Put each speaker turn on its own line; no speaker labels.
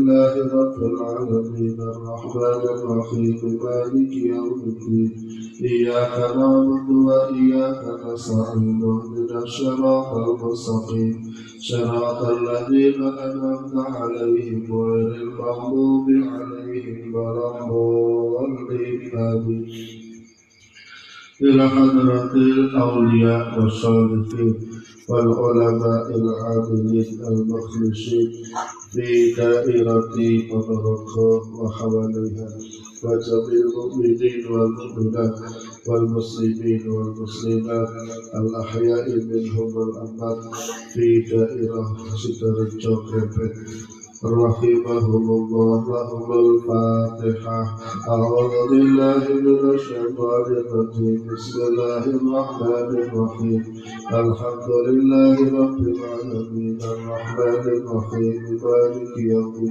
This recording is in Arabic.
لله رب العالمين الرحمن الرحيم مالك يوم الدين إياك نعبد وإياك نستعين اهدنا الصراط المستقيم صراط الذين أنعمت عليهم غير المغضوب عليهم ولا الضالين آمين. إلى حضرة الأولياء والصالحين والعلماء العاملين المخلصين في دائرة مباركة وحواليها وجميع المؤمنين والمؤمنات والمسلمين والمسلمات الأحياء منهم والأموات في دائرة Sidorejo Grebek رحمهم الله. لهم الفاتحة. أعوذ بالله من الشيطان الرجيم. بسم الله الرحمن الرحيم. الحمد لله رب العالمين الرحمن الرحيم مالك يوم